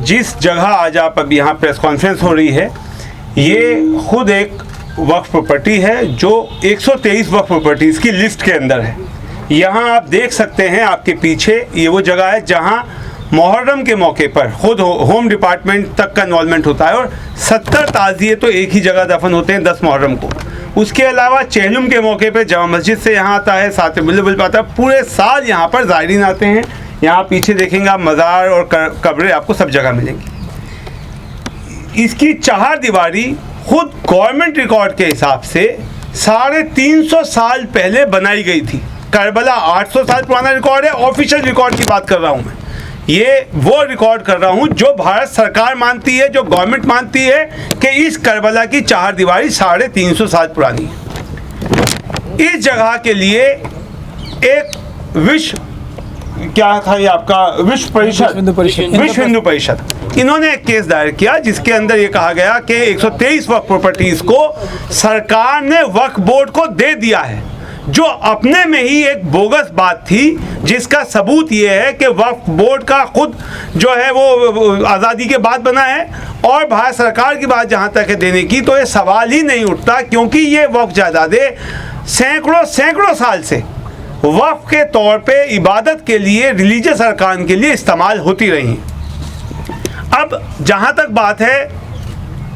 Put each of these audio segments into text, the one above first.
जिस जगह आज आप अभी यहाँ प्रेस कॉन्फ्रेंस हो रही है, ये खुद एक वक्फ प्रॉपर्टी है जो 123 वक्फ प्रॉपर्टीज़ की लिस्ट के अंदर है। यहाँ आप देख सकते हैं, आपके पीछे ये वो जगह है जहाँ मुहर्रम के मौके पर खुद होम डिपार्टमेंट तक का इन्वॉल्वमेंट होता है और 70 ताज़िए तो एक ही जगह दफन होते हैं 10 मुहर्रम को। उसके अलावा चहलुम के मौके पे जामा मस्जिद से यहाँ आता है, साथ में बुलबुल आता है। पूरे साल यहाँ पर ज़ायरीन आते हैं। यहाँ पीछे देखेंगे आप, मज़ार और कब्रें आपको सब जगह मिलेंगी। इसकी 4 दीवारी खुद गवर्नमेंट रिकॉर्ड के हिसाब से 350 साल पहले बनाई गई थी। करबला 800 साल पुराना रिकॉर्ड है, ऑफिशियल रिकॉर्ड की बात कर रहा हूँ मैं। ये वो रिकॉर्ड कर रहा हूँ जो भारत सरकार मानती है, जो गवर्नमेंट मानती है कि इस करबला की 4 दीवारी 350 साल पुरानी है। इस जगह के लिए एक विश्व हिंदू परिषद इन्होंने एक केस दायर किया जिसके अंदर ये कहा गया कि 123 वक्फ प्रॉपर्टीज को सरकार ने वक्फ बोर्ड को दे दिया है, जो अपने में ही एक बोगस बात थी, जिसका सबूत ये है कि वक्फ बोर्ड का खुद जो है वो आज़ादी के बाद बना है। और भारत सरकार की बात जहाँ तक है देने की, तो ये सवाल ही नहीं उठता, क्योंकि ये वक्फ जायदादें सैकड़ों साल से वक्फ के तौर पे इबादत के लिए, रिलीजियस अरकान के लिए इस्तेमाल होती रही। अब जहाँ तक बात है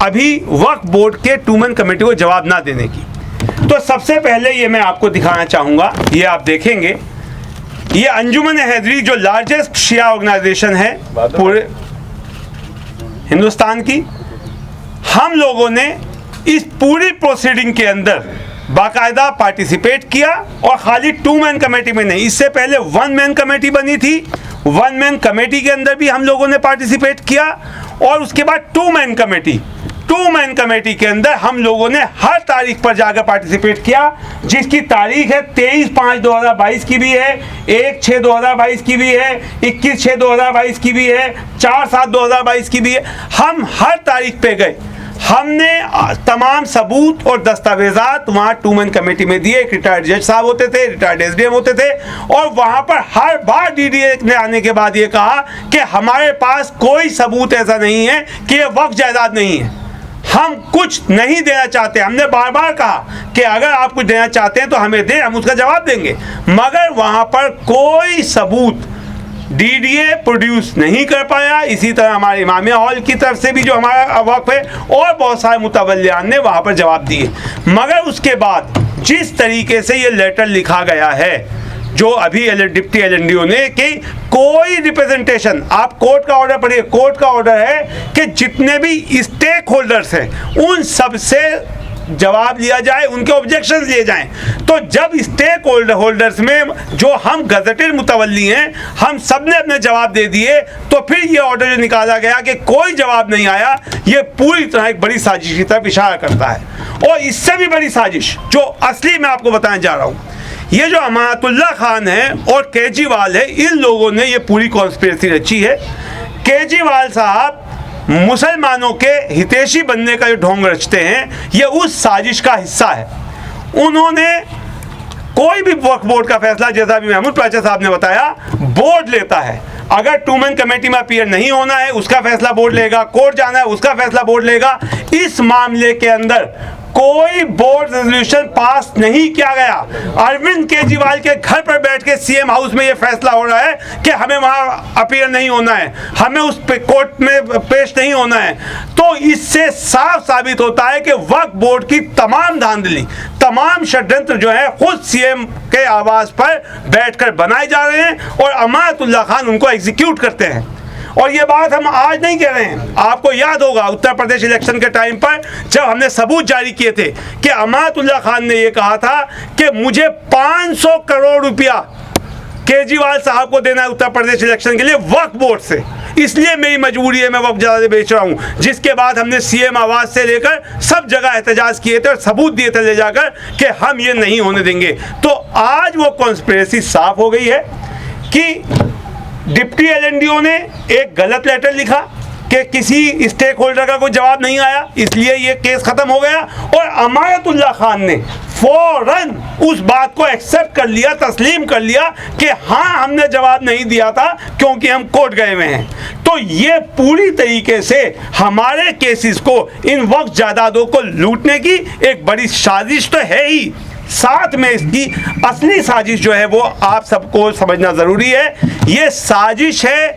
अभी वक्फ बोर्ड के 2 मैन कमेटी को जवाब ना देने की, तो सबसे पहले ये मैं आपको दिखाना चाहूँगा, ये आप देखेंगे, ये अंजुमन हैदरी जो लार्जेस्ट शिया ऑर्गेनाइजेशन है पूरे हिंदुस्तान की। हम लोगों ने इस पूरी प्रोसीडिंग के अंदर बाकायदा पार्टिसिपेट किया, और खाली 2 मैन कमेटी में नहीं, इससे पहले 1 मैन कमेटी बनी थी। 1 मैन कमेटी के अंदर भी हम लोगों ने पार्टिसिपेट किया, और उसके बाद 2 मैन कमेटी के अंदर हम लोगों ने हर तारीख पर जाकर पार्टिसिपेट किया, जिसकी तारीख है 23/5/2022 की भी है, 1/6/2022 की भी है, 21/6/2022 की भी है, 4/7/2022 की भी है। हम हर तारीख पे गए, हमने तमाम सबूत और दस्तावेजात वहाँ 2 मैन कमेटी में दिए। एक रिटायर्ड जज साहब होते थे, रिटायर्ड SDM होते थे, और वहाँ पर हर बार DDA ने आने के बाद ये कहा कि हमारे पास कोई सबूत ऐसा नहीं है कि ये वक्फ जायदाद नहीं है, हम कुछ नहीं देना चाहते। हमने बार बार कहा कि अगर आप कुछ देना चाहते हैं तो हमें दें, हम उसका जवाब देंगे, मगर वहाँ पर कोई सबूत DDA प्रोड्यूस नहीं कर पाया। इसी तरह हमारे इमामिया हॉल की तरफ से भी जो हमारा वक्फ है, और बहुत सारे मुतवल्लियान ने वहाँ पर जवाब दिए। मगर उसके बाद जिस तरीके से ये लेटर लिखा गया है, जो अभी डिप्टी LNDO ने, कि कोई रिप्रेजेंटेशन, आप कोर्ट का ऑर्डर पढ़िए, कोर्ट का ऑर्डर है कि जितने भी स्टेक होल्डर्स हैं उन सब से जवाब लिया जाए, उनके ऑब्जेक्शंस लिए जाएं। तो जब स्टेक होल्डर्स में जो हम गजटेड मुतवल्ली हैं, हम सब ने अपने जवाब दे दिए, तो फिर ये ऑर्डर जो निकाला गया कि कोई जवाब नहीं आया, ये पूरी तरह एक बड़ी साजिश की तरफ इशारा करता है। और इससे भी बड़ी साजिश जो असली मैं आपको बताने जा रहा हूँ, ये जो अमानतुल्लाह खान है और केजरीवाल है, इन लोगों ने ये पूरी कॉन्स्पिरेसी रची है। केजरीवाल साहब मुसलमानों के हितैषी बनने का जो ढोंग रचते हैं, ये उस साजिश का हिस्सा है। उन्होंने कोई भी वक्फ बोर्ड का फैसला, जैसा भी महमूद पाचा साहब ने बताया, बोर्ड लेता है। अगर 2 मैन कमेटी में अपीयर नहीं होना है, उसका फैसला बोर्ड लेगा, कोर्ट जाना है, उसका फैसला बोर्ड लेगा। इस मामले के अंदर कोई बोर्ड रेजोल्यूशन पास नहीं किया गया। अरविंद केजरीवाल के घर पर बैठ के CM हाउस में ये फैसला हो रहा है कि हमें वहाँ अपीयर नहीं होना है, हमें उस पे कोर्ट में पेश नहीं होना है। तो इससे साफ साबित होता है कि वक्फ बोर्ड की तमाम धांधली, तमाम षड्यंत्र जो है खुद CM के आवाज़ पर बैठकर बनाए जा रहे हैं, और अमानतुल्लाह खान उनको एग्जीक्यूट करते हैं। और ये बात हम आज नहीं कह रहे हैं, आपको याद होगा उत्तर प्रदेश इलेक्शन के टाइम पर जब हमने सबूत जारी किए थे कि अमानतुल्लाह खान ने ये कहा था कि मुझे 500 करोड़ रुपया केजरीवाल साहब को देना है उत्तर प्रदेश इलेक्शन के लिए वक्फ बोर्ड से, इसलिए मेरी मजबूरी है, मैं वक्फ जायदादें बेच रहा हूँ। जिसके बाद हमने CM आवाज़ से लेकर सब जगह एहतजाज किए थे और सबूत दिए थे ले जाकर कि हम ये नहीं होने देंगे। तो आज वो कॉन्स्पिरेसी साफ हो गई है कि डिप्टी LNDO ने एक गलत लेटर लिखा कि किसी स्टेक होल्डर का कोई जवाब नहीं आया, इसलिए ये केस ख़त्म हो गया, और अमानतुल्लाह खान ने फौरन उस बात को एक्सेप्ट कर लिया, तस्लीम कर लिया कि हाँ हमने जवाब नहीं दिया था क्योंकि हम कोर्ट गए हुए हैं। तो ये पूरी तरीके से हमारे केसेस को, इन वक्त जायदादों को लूटने की एक बड़ी साजिश तो है ही, साथ में इसकी असली साजिश जो है वो आप सबको समझना ज़रूरी है। ये साजिश है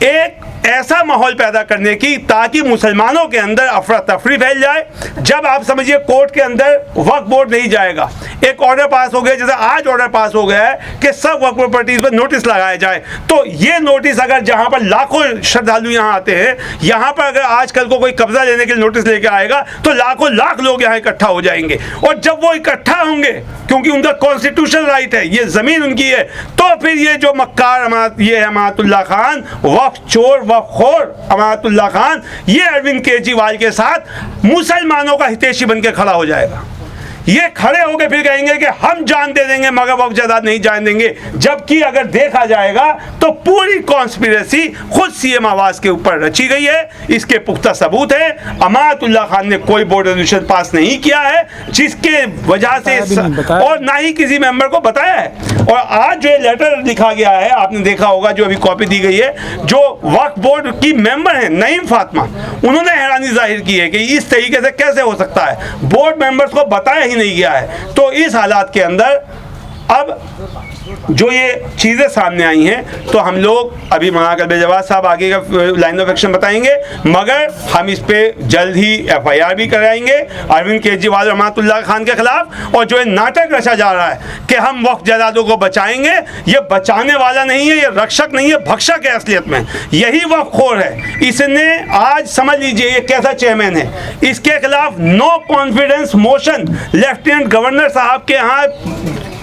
एक ऐसा माहौल पैदा करने की ताकि मुसलमानों के अंदर अफरा तफरी फैल जाए। जब आप समझिए कोर्ट के अंदर वक्फ बोर्ड नहीं जाएगा, एक ऑर्डर पास हो गया, जैसे आज ऑर्डर पास हो गया है कि सब वक्फ प्रॉपर्टीज पर नोटिस लगाया जाए, तो ये नोटिस अगर जहां पर लाखों श्रद्धालु यहाँ आते हैं, यहाँ पर अगर आजकल को कोई कब्जा लेने के लिए नोटिस लेके आएगा तो लाखों लाख लोग यहाँ इकट्ठा हो जाएंगे। और जब वो इकट्ठा होंगे, क्योंकि उनका कॉन्स्टिट्यूशनल राइट है, ये जमीन उनकी है, तो फिर ये जो मक्कार ये अमानतुल्लाह खान, वक्फ चोर वक्फखोर अमानतुल्लाह खान, ये अरविंद केजरीवाल के साथ मुसलमानों का हितैषी बन के खड़ा हो जाएगा। ये खड़े होकर फिर कहेंगे कि हम जान दे देंगे मगर वक्फ जायदाद नहीं जान देंगे, जबकि अगर देखा जाएगा तो पूरी कॉन्स्पिरेसी खुद सीएम आवास के ऊपर रची गई है। इसके पुख्ता सबूत है। अमानतुल्लाह खान ने कोई बोर्ड रेजोल्यूशन पास नहीं किया है, जिसके वजह से और ना ही किसी मेंबर को बताया है। और आज जो लेटर लिखा गया है, आपने देखा होगा, जो अभी कॉपी दी गई है, जो वक्फ बोर्ड की मेंबर है नईम फातिमा, उन्होंने हैरानी जाहिर की है कि इस तरीके से कैसे हो सकता है, बोर्ड मेंबर्स को बताया ही नहीं गया है। तो इस हालात के अंदर अब जो ये चीज़ें सामने आई हैं, तो हम लोग अभी मौलाना कल्बे जवाद साहब आगे का लाइन ऑफ एक्शन बताएंगे, मगर हम इस पे जल्द ही FIR भी कराएंगे अरविंद केजरीवाल और अमानतुल्लाह खान के खिलाफ। और जो ये नाटक रचा जा रहा है कि हम वक्फ जायदादों को बचाएंगे, ये बचाने वाला नहीं है, ये रक्षक नहीं है, भक्षक है असलियत में। यही वक्फखोर है। इसने आज समझ लीजिए ये कैसा चेयरमैन है, इसके खिलाफ no confidence motion lieutenant governor साहब के यहाँ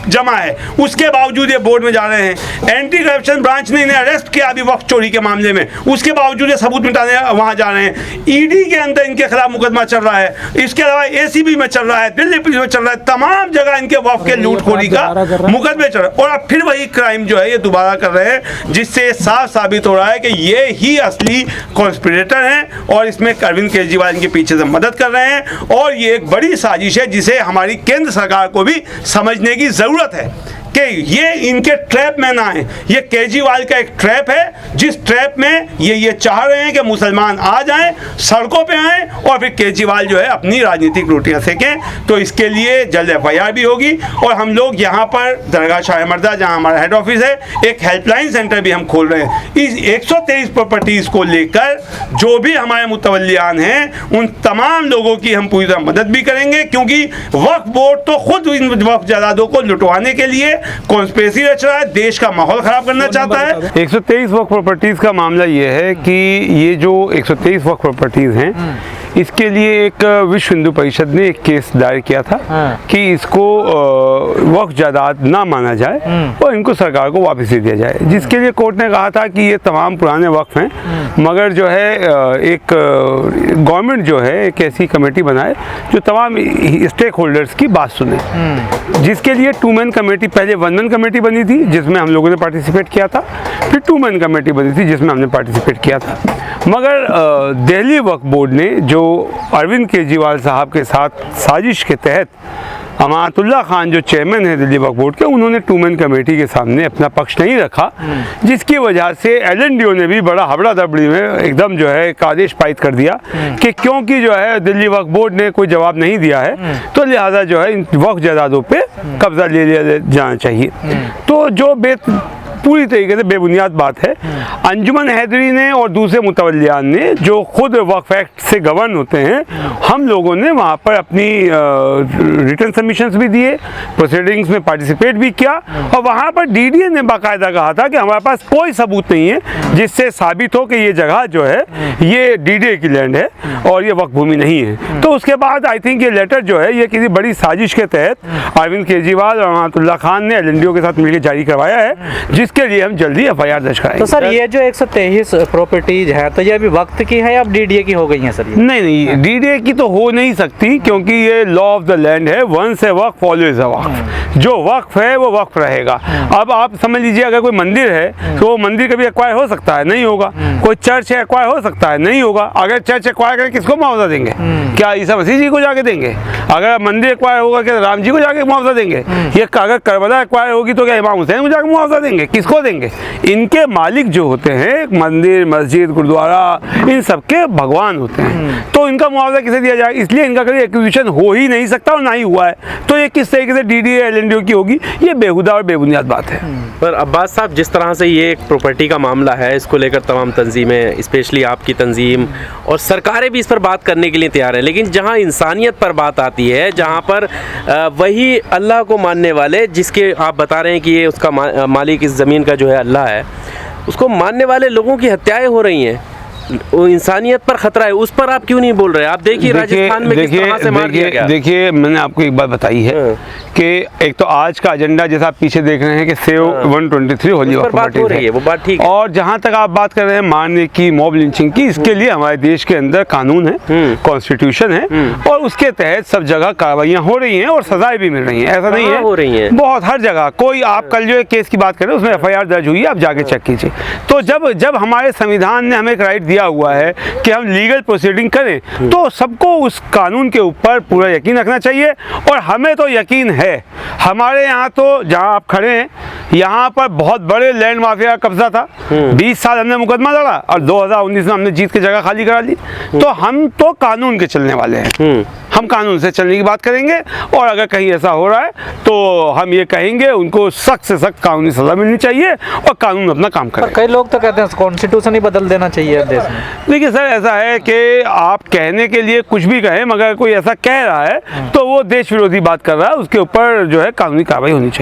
जमा है, उसके बावजूद ये बोर्ड में जा रहे हैं। एंटी करप्शन ब्रांच ने इन्हें अरेस्ट किया अभी वक्फ चोरी के मामले में, उसके बावजूद ये सबूत मिटाने वहां जा रहे हैं। ED के अंदर इनके खिलाफ मुकदमा चल रहा है, इसके अलावा ACB में चल रहा है, दिल्ली पुलिस में चल रहा है, तमाम जगह इनके वक्फ के लूटखोरी का मुकदमे चल रहा है। और अब फिर वही क्राइम जो है ये दोबारा कर रहे हैं, जिससे साफ साबित हो रहा है कि ये ही असली कॉन्स्पिरेटर हैं और इसमें अरविंद केजरीवाल इनके पीछे से मदद कर रहे हैं। और ये एक बड़ी साजिश है जिसे हमारी केंद्र सरकार को भी समझने की जरूरत है कि ये इनके ट्रैप में ना आए। ये केजरीवाल का एक ट्रैप है, जिस ट्रैप में ये चाह रहे हैं कि मुसलमान आ जाएं, सड़कों पे आएं और फिर केजरीवाल जो है अपनी राजनीतिक रोटियां सेकें। तो इसके लिए जल्द FIR भी होगी। और हम लोग यहाँ पर दरगाह शाह मर्दा, जहाँ हमारा हेड ऑफिस है, एक हेल्पलाइन सेंटर भी हम खोल रहे हैं। इस 123 प्रॉपर्टीज़ को लेकर जो भी हमारे मुतवल्लियान हैं, उन तमाम लोगों की हम पूरी तरह मदद भी करेंगे, क्योंकि वक्फ बोर्ड तो खुद इन वक्फ जायदादों को लुटवाने के लिए कॉन्स्पिरेसी रच रहा है, देश का माहौल खराब करना चाहता है। 123 वक्फ प्रॉपर्टीज का मामला ये है कि ये जो 123 वक्फ प्रॉपर्टीज हैं, इसके लिए एक विश्व हिंदू परिषद ने एक केस दायर किया था कि इसको वक्फ जायदाद ना माना जाए और इनको सरकार को वापस दे दिया जाए, जिसके लिए कोर्ट ने कहा था कि ये तमाम पुराने वक्फ हैं, मगर जो है एक गवर्नमेंट जो है एक ऐसी कमेटी बनाए जो तमाम स्टेक होल्डर्स की बात सुने, जिसके लिए 2 मैन कमेटी, पहले 1 मैन कमेटी बनी थी जिसमें हम लोगों ने पार्टिसिपेट किया था, फिर 2 मैन कमेटी बनी थी जिसमें हमने पार्टिसिपेट किया था। मगर दिल्ली वक्फ बोर्ड ने जो अरविंद केजरीवाल साहब के साथ साजिश के तहत अमानतुल्लाह खान जो चेयरमैन है दिल्ली वक्फ बोर्ड के, उन्होंने 2 मैन कमेटी के सामने अपना पक्ष नहीं रखा, जिसकी वजह से LNDO ने भी बड़ा हबड़ा दबड़ी में एकदम जो है एक आदेश पारित कर दिया कि क्योंकि जो है दिल्ली वक्फ बोर्ड ने कोई जवाब नहीं दिया है, तो लिहाजा जो है इन वक्फ जायदादों पे कब्जा ले लिया जाना चाहिए। तो जो पूरी तरीके से बेबुनियाद बात है। अंजुमन हैदरी ने और दूसरे मुतवल्लियान ने जो खुद वक्फ एक्ट से गवर्न होते हैं, हम लोगों ने वहाँ पर अपनी रिटर्न सबमिशंस भी दिए, प्रोसीडिंग्स में पार्टिसिपेट भी किया, और वहाँ पर DDA ने बाकायदा कहा था कि हमारे पास कोई सबूत नहीं है जिससे साबित हो कि ये जगह जो है ये DDA की लैंड है और ये वक्फ भूमि नहीं है। तो उसके बाद आई थिंक ये लेटर जो है ये किसी बड़ी साजिश के तहत अरविंद केजरीवाल और अमानतुल्लाह खान ने LNDO के साथ मिलकर जारी करवाया है, इसके लिए हम जल्दी FIR दर्ज कराएंगे। तो सर ये जो 123 प्रॉपर्टीज है तो ये अभी वक्त की है या अब DDA की हो गई हैं सर? ये नहीं, DDA की तो हो नहीं सकती, क्योंकि ये लॉ ऑफ द लैंड है, once a waqf always a waqf. जो वक्फ है वो वक्फ रहेगा। अब आप समझ लीजिए, अगर कोई मंदिर है तो वो मंदिर कभी एक्वायर हो सकता है, नहीं होगा। कोई चर्च है, एक्वायर हो सकता है, नहीं होगा। अगर चर्च एक्वायर करें, किसको मुआवजा देंगे? क्या ईसा मसीह जी को जाके देंगे? अगर मंदिर एक्वायर होगा, क्या राम जी को जाके मुआवजा देंगे? ये अगर करबला एक्वायर होगी तो क्या इमाम हुसैन को जाके मुआवजा देंगे? किसको देंगे? इनके मालिक जो होते हैं, मंदिर, मस्जिद, गुरुद्वारा, इन सबके भगवान होते हैं, तो इनका मुआवजा किसे दिया जाएगा? इसलिए इनका कभी एक्विजिशन हो ही नहीं सकता और ना ही हुआ है। तो ये किस तरीके से DDA LNDO की होगी? ये बेहुदा और बेबुनियाद बात है। पर अब्बास साहब, जिस तरह से ये एक प्रॉपर्टी का मामला है, इसको लेकर तमाम तंजीमें, स्पेशली आपकी तंजीम और सरकारें भी इस पर बात करने के लिए तैयार है, लेकिन जहाँ इंसानियत पर बात आती है, जहाँ पर वही अल्लाह को मानने वाले, जिसके आप बता रहे हैं कि ये उसका मालिक इस ज़मीन का जो है अल्लाह है, उसको मानने वाले लोगों की हत्याएं हो रही हैं, वो इंसानियत पर खतरा है, उस पर आप क्यों नहीं बोल रहे? आप देखिए राजस्थान में किस तरह से मार दिया गया। देखिए, मैंने आपको एक बात बताई है कि एक तो आज का एजेंडा जैसा आप पीछे देख रहे हैं कि सेव 123 होली उस पर बात हो रही है, वो बात ठीक है। और जहां तक आप बात कर रहे हैं मारने की, मॉब लिंचिंग की, इसके लिए हमारे देश के अंदर कानून है, कॉन्स्टिट्यूशन है, और उसके तहत सब जगह कार्रवाइयां हो रही हैं और सजाएं भी मिल रही हैं। ऐसा नहीं है, हो रही हैं बहुत, हर जगह। कोई आप कल जो एक केस की बात कर रहे हैं, उसमें FIR दर्ज हुई है, आप जाके चेक कीजिए। तो जब हमारे संविधान ने हमें एक राइट दिया हुआ है कि हम लीगल प्रोसीडिंग करें, तो सबको उस कानून के ऊपर पूरा यकीन रखना चाहिए। और हमें तो यकीन है, हमारे यहाँ तो जहाँ आप खड़े हैं, यहाँ पर बहुत बड़े लैंड माफिया का कब्जा था। 20 साल हमने मुकदमा लड़ा और 2019 में हमने जीत के जगह खाली करा ली। तो हम तो कानून के चलने वाले हैं, हम कानून से चलने की बात करेंगे। और अगर कहीं ऐसा हो रहा है तो हम ये कहेंगे उनको सख्त से सख्त कानूनी सजा मिलनी चाहिए और कानून अपना काम करे। कई लोग तो कहते हैं कॉन्स्टिट्यूशन ही बदल देना चाहिए देश में। देखिए सर, ऐसा है कि आप कहने के लिए कुछ भी कहें, मगर कोई ऐसा कह रहा है तो वो देश विरोधी बात कर रहा है, उसके ऊपर जो है कानूनी कार्रवाई होनी चाहिए।